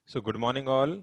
So good morning all.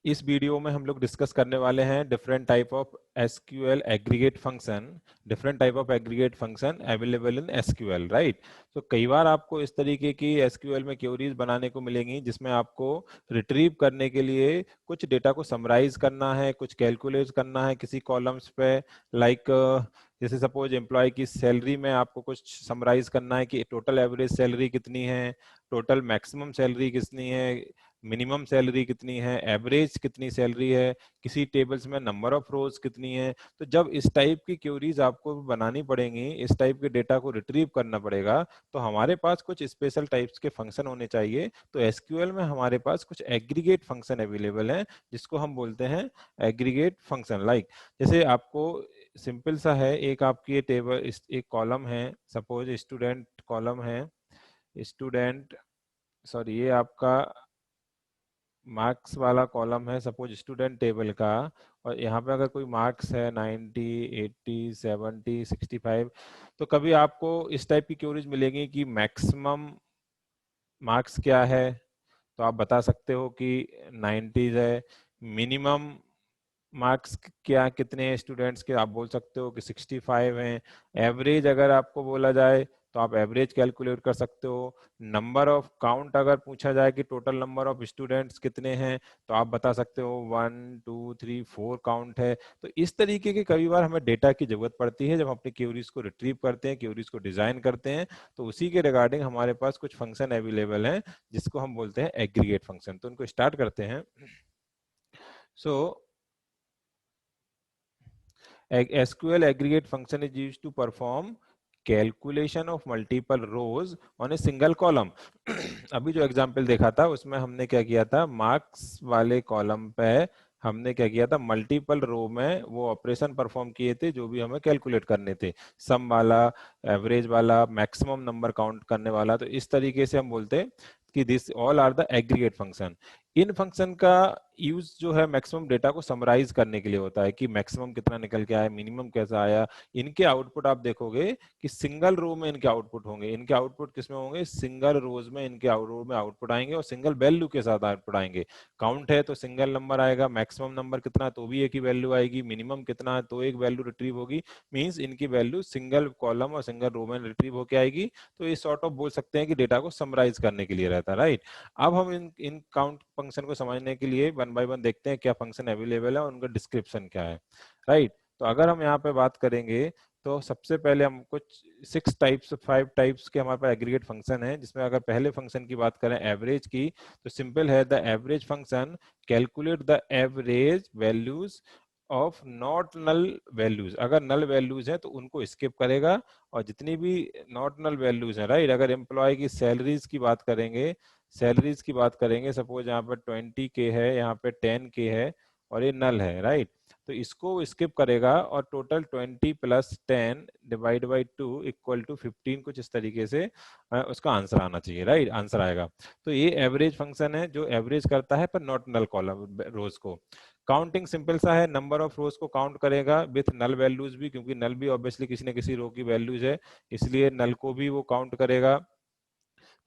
इस video में हम लोग डिस्कस करने वाले हैं different type of SQL aggregate function. Different type of aggregate function available in SQL, right. तो कई बार आपको इस तरीके की एसक्यूएल में क्वेरीज बनाने को मिलेंगी जिसमें आपको रिट्रीव करने के लिए कुछ डेटा को समराइज करना है, कुछ कैलकुलेट करना है किसी कॉलम्स पे। लाइक जैसे सपोज एम्प्लॉय की सैलरी में आपको कुछ समराइज करना है कि टोटल एवरेज सैलरी कितनी है, टोटल मैक्सिमम सैलरी कितनी है, मिनिमम सैलरी कितनी है, एवरेज कितनी सैलरी है, किसी टेबल्स में नंबर ऑफ रोज कितनी है। तो जब इस टाइप की क्वेरीज आपको बनानी पड़ेंगी, इस टाइप के डेटा को रिट्रीव करना पड़ेगा, तो हमारे पास कुछ स्पेशल टाइप्स के फंक्शन होने चाहिए। तो एसक्यूएल में हमारे पास कुछ एग्रीगेट फंक्शन अवेलेबल हैं जिसको हम बोलते हैं एग्रीगेट फंक्शन। लाइक जैसे आपको सिंपल सा है, एक आपकी ये टेबल, एक कॉलम है, सपोज स्टूडेंट कॉलम है, स्टूडेंट, सॉरी ये आपका मार्क्स वाला कॉलम है सपोज स्टूडेंट टेबल का। और यहाँ पे अगर कोई मार्क्स है 90, 80, 70, 65, तो कभी आपको इस टाइप की क्वेरीज मिलेंगी कि मैक्सिमम मार्क्स क्या है, तो आप बता सकते हो कि 90 है। मिनिमम मार्क्स क्या, कितने स्टूडेंट्स के, आप बोल सकते हो कि 65 हैं। एवरेज अगर आपको बोला जाए तो आप एवरेज कैलकुलेट कर सकते हो। नंबर ऑफ काउंट अगर पूछा जाए कि टोटल नंबर ऑफ स्टूडेंट्स कितने हैं, तो आप बता सकते हो 1 2 3 4 काउंट है। तो इस तरीके के कई बार हमें डेटा की जरूरत पड़ती है जब हम अपनी क्वेरीज को रिट्रीव करते हैं, क्वेरीज को डिजाइन करते हैं। तो उसी के रिगार्डिंग हमारे पास कुछ फंक्शन अवेलेबल हैं जिसको हम बोलते हैं एग्रीगेट फंक्शन। तो उनको स्टार्ट करते हैं। सो SQL aggregate function is used to perform calculation of multiple rows on a single column. अभी जो एग्जांपल देखा था उसमें हमने क्या किया था, मार्क्स वाले कॉलम पे हमने क्या किया था, मल्टीपल रो में वो ऑपरेशन परफॉर्म किए थे जो भी हमें कैलकुलेट करने थे, सम वाला, एवरेज वाला, मैक्सिमम नंबर काउंट करने वाला। तो इस तरीके से हम बोलते हैं कि this all are the aggregate function. इन फंक्शन का यूज जो है मैक्सिमम डेटा को समराइज करने के लिए होता है कि मैक्सिमम कितना निकल के आया, मिनिमम कैसा आया। इनके आउटपुट आप देखोगे कि सिंगल रो में इनके आउटपुट होंगे। इनके आउटपुट किसमें होंगे, सिंगल रोज में इनके रो में आउटपुट आएंगे और सिंगल वैल्यू के साथ आउटपुट आएंगे। काउंट है तो सिंगल नंबर आएगा, मैक्सिमम नंबर कितना तो भी एक ही वैल्यू आएगी, मिनिमम कितना है तो एक वैल्यू रिट्रीव होगी। मींस इनकी वैल्यू सिंगल कॉलम और सिंगल रो में रिट्रीव होके आएगी। तो इस सॉर्ट ऑफ बोल सकते हैं कि डेटा को समराइज करने के लिए रहता है, राइट। अब हम इन इन काउंट फंक्शन को समझने के लिए वन बाय वन देखते हैं क्या फंक्शन अवेलेबल है और उनका डिस्क्रिप्शन क्या है, राइट। तो अगर हम यहाँ पे बात करेंगे तो सबसे पहले हम कुछ 5 टाइप्स के हमारे पास एग्रीगेट फंक्शन है, जिसमें अगर पहले फंक्शन की बात करें एवरेज की, तो सिंपल है, the average function calculate the average values of not null values. अगर नल वैल्यूज हैं तो उनको स्किप करेगा, और जितनी भी नॉट नल वैल्यूज हैं, राइट। अगर एम्प्लॉय की सैलरीज की बात करेंगे, सपोज यहाँ पे 20K है, यहाँ पे 10K है और ये नल है, राइट। तो इसको स्किप करेगा और total 20 plus 10 divide by 2 equal to 15, कुछ इस तरीके से उसका आंसर आना चाहिए, राइट, आंसर आएगा। तो ये एवरेज फंक्शन है जो एवरेज करता है पर नॉट नल कॉलम रोज को। काउंटिंग सिंपल सा है, नंबर ऑफ रोज को काउंट करेगा विथ नल वैल्यूज भी, क्योंकि नल भी ऑब्वियसली किसी न किसी रो की वैल्यूज है, इसलिए नल को भी वो काउंट करेगा।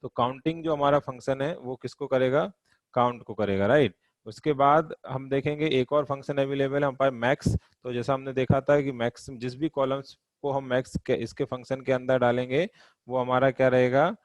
तो काउंटिंग जो हमारा फंक्शन है वो किसको करेगा, काउंट को करेगा, राइट। उसके बाद हम देखेंगे एक और फंक्शन अवेलेबल है हमारे पास, मैक्स। तो जैसा हमने देखा था कि मैक्स, जिस भी कॉलम्स को हम मैक्स के इसके फंक्शन के अंदर डालेंगे वो हमारा क्या रहेगा,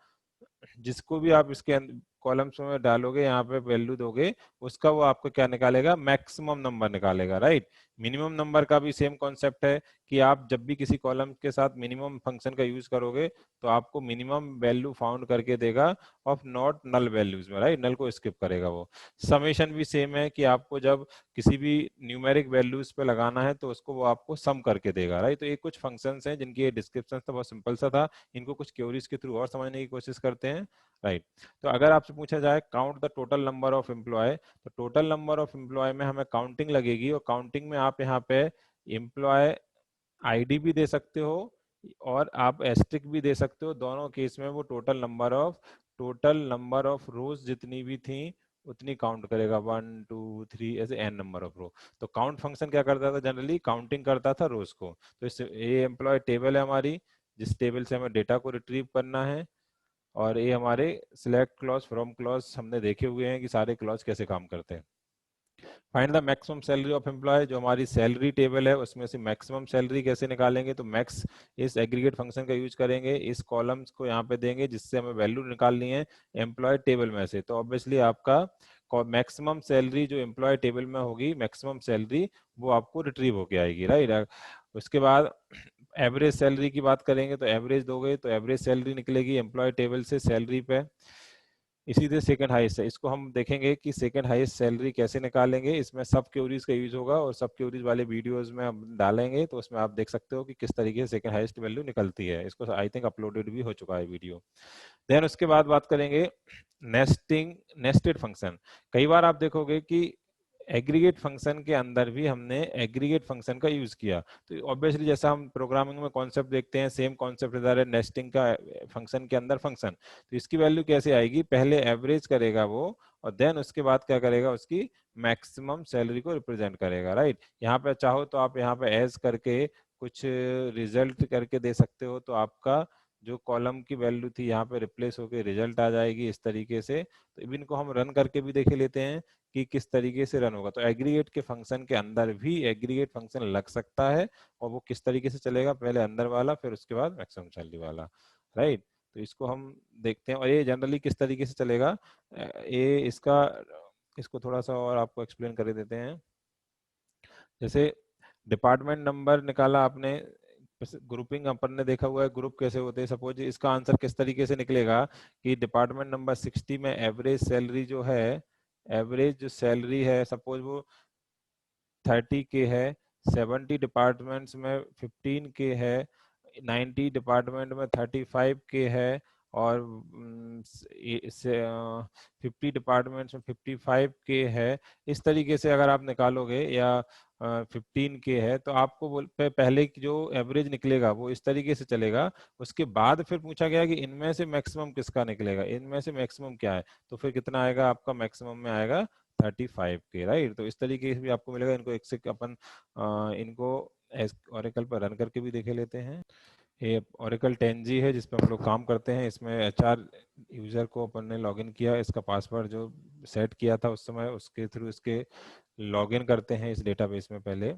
जिसको भी आप इसके कॉलम्स में डालोगे, यहाँ पे वैल्यू दोगे, उसका वो आपको क्या निकालेगा, मैक्सिमम नंबर निकालेगा, राइट। मिनिमम नंबर का भी सेम कॉन्सेप्ट है कि आप जब भी किसी कॉलम के साथ मिनिमम फंक्शन का यूज करोगे तो आपको मिनिमम वैल्यू फाउंड करके देगा ऑफ नॉट नल वैल्यूज में, राइट, नल को स्किप करेगा वो। समेशन भी सेम है कि आपको जब किसी भी न्यूमेरिक वैल्यूज पे लगाना है तो उसको वो आपको सम करके देगा, राइट। तो ये कुछ फंक्शंस हैं जिनकी डिस्क्रिप्शन तो बहुत सिंपल सा था, इनको कुछ क्वेरीज के थ्रू और समझने की कोशिश करते हैं, राइट। तो अगर आपसे पूछा जाए count the total number of employee, तो टोटल नंबर ऑफ एम्प्लॉय में हमें काउंटिंग लगेगी, और काउंटिंग में आप यहाँ पे एम्प्लॉय आईडी भी दे सकते हो और आप एस्ट्रिक भी दे सकते हो। दोनों केस में वो टोटल नंबर ऑफ रोज जितनी भी थी उतनी काउंट करेगा, 1 2 3 ऐसे एन नंबर ऑफ रो। तो काउंट फंक्शन क्या करता था, जनरली काउंटिंग करता था रोज को। तो ये एम्प्लॉय टेबल है हमारी, जिस टेबल से हमें डेटा को रिट्रीव करना है, और ये हमारे सिलेक्ट क्लॉज फ्रॉम क्लॉज हमने देखे हुए हैं कि सारे क्लॉज कैसे काम करते हैं। Find the maximum salary of employee, जो हमारी सैलरी टेबल है उसमें से मैक्सिमम सैलरी कैसे निकालेंगे, तो मैक्स इस एग्रीगेट फंक्शन का यूज करेंगे, इस कॉलम्स को यहाँ पे देंगे जिससे हमें वैल्यू निकालनी है एम्प्लॉय टेबल में से। तो ऑब्वियसली आपका मैक्सिमम सैलरी जो एम्प्लॉय टेबल में होगी, मैक्सिमम सैलरी वो आपको रिट्रीव होके आएगी, राइट। उसके बाद एवरेज सैलरी की बात करेंगे, तो एवरेज दोगे तो एवरेज सैलरी निकलेगी एम्प्लॉय टेबल से सैलरी पे। इसी तरह सेकंड हाईएस्ट है, इसको हम देखेंगे कि सेकंड हाईएस्ट सैलरी कैसे निकालेंगे, इसमें सब क्वेरीज का यूज होगा और सब क्वेरीज वाले वीडियोस में हम डालेंगे, तो उसमें आप देख सकते हो कि किस तरीके से सेकंड हाईएस्ट वैल्यू निकलती है। इसको आई थिंक अपलोडेड भी हो चुका है वीडियो। देन उसके बाद बात करेंगे नेस्टेड फंक्शन। कई बार आप देखोगे कि एग्रीगेट फंक्शन के अंदर भी हमने एग्रीगेट फंक्शन का यूज किया, तो ऑब्वियसली जैसा हम प्रोग्रामिंग में कॉन्सेप्ट देखते हैं, सेम कॉन्सेप्ट इधर है नेस्टिंग का फंक्शन के अंदर फंक्शन। तो इसकी वैल्यू कैसे आएगी, पहले एवरेज करेगा वो और देन उसके बाद क्या करेगा, उसकी मैक्सिमम सैलरी को रिप्रेजेंट करेगा, राइट। यहाँ पे चाहो तो आप यहाँ पे एज करके कुछ रिजल्ट करके दे सकते हो, तो आपका जो कॉलम की वैल्यू थी यहाँ पे रिप्लेस होकर रिजल्ट आ जाएगी इस तरीके से। तो इनको हम रन करके भी देख लेते हैं कि किस तरीके से रन होगा। तो एग्रीगेट के फंक्शन के अंदर भी एग्रीगेट फंक्शन लग सकता है, और वो किस तरीके से चलेगा, पहले अंदर वाला फिर उसके बाद मैक्सिमम सैलरी वाला, राइट। तो इसको हम देखते हैं, और ये जनरली किस तरीके से चलेगा, ये इसको थोड़ा सा और आपको एक्सप्लेन कर देते हैं। जैसे डिपार्टमेंट नंबर निकाला आपने, ग्रुपिंग अपन ने देखा हुआ है ग्रुप कैसे होते हैं। सपोज इसका आंसर किस तरीके से निकलेगा कि डिपार्टमेंट नंबर 60 में एवरेज सैलरी जो है, एवरेज जो सैलरी है सपोज वो 30K है, 70 डिपार्टमेंट्स में 15K है, 90 डिपार्टमेंट में 35K है, और 50 डिपार्टमेंट्स में 55K है। इस तरीके से अगर आप निकालोगे, या 15K है, तो आपको पहले की जो एवरेज निकलेगा वो इस तरीके से चलेगा। उसके बाद फिर पूछा गया कि इनमें से मैक्सिमम किसका निकलेगा, इनमें से मैक्सिमम क्या है, तो फिर कितना आएगा आपका, मैक्सिमम में आएगा 35K, राइट। तो इस तरीके से भी आपको मिलेगा। इनको एक से अपन इनको ओरेकल पर रन करके भी देखे लेते हैं। ये ओरेकल 10G है जिस पर हम लोग काम करते हैं। इसमें एचआर यूजर को अपन ने लॉगिन किया, इसका पासवर्ड जो सेट किया था उस समय उसके थ्रू इसके लॉगिन करते हैं इस डेटाबेस में। पहले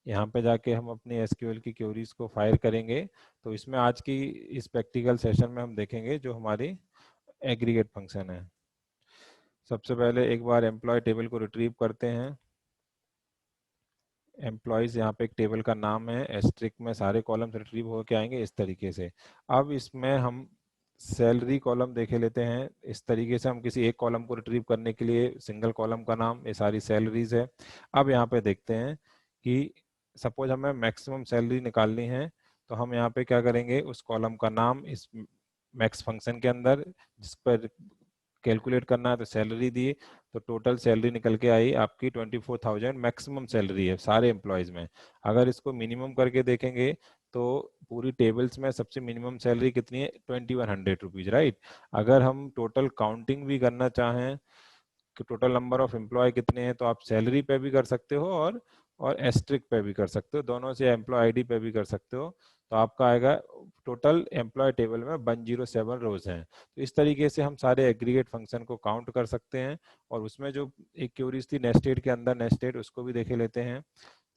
यहाँ पे जाके हम अपनी एसक्यूएल की क्वेरीज को फायर करेंगे। तो इसमें आज की इस प्रैक्टिकल सेशन में हम देखेंगे जो हमारी एग्रीगेट फंक्शन है। सबसे पहले एक बार एम्प्लॉय टेबल को रिट्रीव करते हैं। एम्प्लॉयज यहाँ पे एक टेबल का नाम है, एस्ट्रिक में सारे कॉलम्स रिट्रीव होके आएंगे इस तरीके से। अब इसमें हम सैलरी कॉलम देखे लेते हैं। इस तरीके से हम किसी एक कॉलम को रिट्रीव करने के लिए सिंगल कॉलम का नाम, ये सारी सैलरीज है। अब यहाँ पे देखते हैं कि सपोज हमें मैक्सिमम सैलरी निकालनी है, तो हम यहाँ पे क्या करेंगे, उस कॉलम का नाम इस मैक्स फंक्शन के अंदर जिस पर कैलकुलेट करना है, तो सैलरी दी, तो टोटल सैलरी निकल के आई आपकी 24,000 मैक्सिमम सैलरी है सारे एम्प्लॉयज में। अगर इसको मिनिमम करके देखेंगे तो पूरी टेबल्स में सबसे मिनिमम सैलरी कितनी है, 2100 रुपीज, राइट। अगर हम टोटल काउंटिंग भी करना चाहें कि टोटल नंबर ऑफ एम्प्लॉय कितने हैं, तो आप सैलरी पे भी कर सकते हो और एस्ट्रिक पे भी कर सकते हो, दोनों से एम्प्लॉय आईडी पे भी कर सकते हो। तो आपका आएगा टोटल एम्प्लॉय टेबल में 107 रोज हैं। तो इस तरीके से हम सारे एग्रीगेट फंक्शन को काउंट कर सकते हैं। और उसमें जो एक क्यूरीज थी नेस्टेड के अंदर, नेस्टेड उसको भी देखे लेते हैं।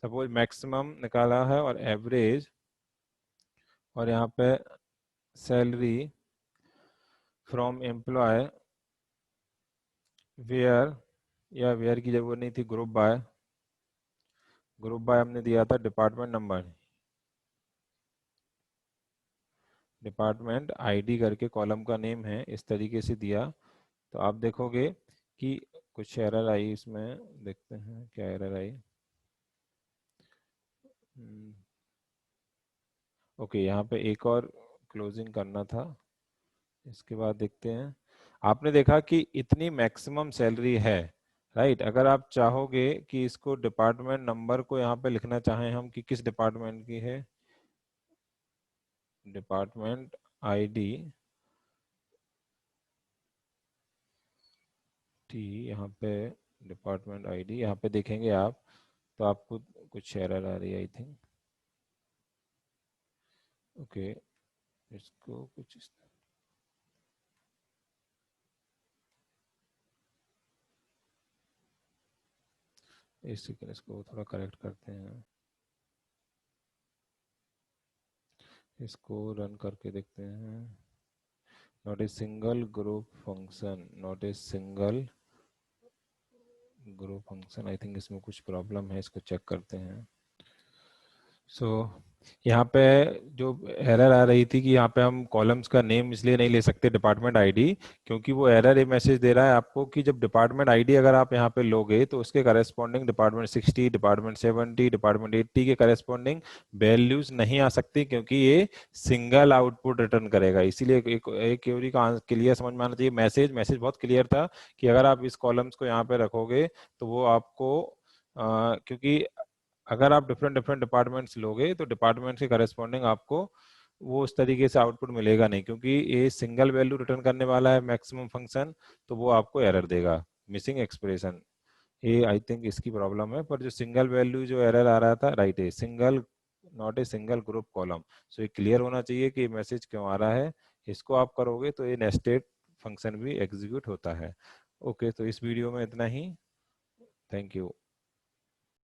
सपोज मैक्सिमम निकाला है और एवरेज, और यहाँ पे सैलरी फ्रॉम एम्प्लॉय वेयर, या वेयर की जरूरत नहीं थी, ग्रुप बाय हमने दिया था डिपार्टमेंट नंबर, डिपार्टमेंट आईडी करके कॉलम का नेम है, इस तरीके से दिया। तो आप देखोगे कि कुछ एरर आई इसमें, देखते हैं क्या एरर आई। ओके, यहाँ पे एक और क्लोजिंग करना था, इसके बाद देखते हैं। आपने देखा कि इतनी मैक्सिमम सैलरी है, राइट। अगर आप चाहोगे कि इसको डिपार्टमेंट नंबर को यहाँ पे लिखना चाहें हम कि किस डिपार्टमेंट की है, डिपार्टमेंट आईडी टी, यहाँ पे डिपार्टमेंट आईडी यहाँ पे देखेंगे आप, तो आपको कुछ एरर आ रही है आई थिंक। ओके, इसको कुछ इस सीक्वेंस को थोड़ा करेक्ट करते हैं, इसको रन करके देखते हैं। Not a single group function, not a single group function, I think इसमें कुछ प्रॉब्लम है, इसको चेक करते हैं। यहाँ पे जो एरर आ रही थी कि यहाँ पे हम कॉलम्स का नेम इसलिए नहीं ले सकते डिपार्टमेंट आईडी, क्योंकि वो एरर ये मैसेज दे रहा है आपको कि जब डिपार्टमेंट आईडी अगर आप यहाँ पे लोगे तो उसके करेस्पॉन्डिंग डिपार्टमेंट 60, डिपार्टमेंट 70, डिपार्टमेंट 80 के करेस्पॉन्डिंग वैल्यूज नहीं आ सकती, क्योंकि ये सिंगल आउटपुट रिटर्न करेगा। इसीलिए एक क्वेरी का क्लियर समझ में आना चाहिए। मैसेज बहुत क्लियर था कि अगर आप इस कॉलम्स को यहाँ पे रखोगे तो वो आपको क्योंकि अगर आप डिफरेंट डिफरेंट डिपार्टमेंट्स लोगे तो डिपार्टमेंट के करस्पॉन्डिंग आपको वो उस तरीके से आउटपुट मिलेगा नहीं, क्योंकि ये सिंगल वैल्यू रिटर्न करने वाला है मैक्सिमम फंक्शन, तो वो आपको एरर देगा, मिसिंग एक्सप्रेशन। ये आई थिंक इसकी प्रॉब्लम है। पर जो सिंगल वैल्यू जो एरर आ रहा था, राइट है, single not a single group column. So ये क्लियर होना चाहिए कि मैसेज क्यों आ रहा है। इसको आप करोगे तो ये नेस्टेड फंक्शन भी एग्जीक्यूट होता है। ओके, तो इस वीडियो में इतना ही। Thank you.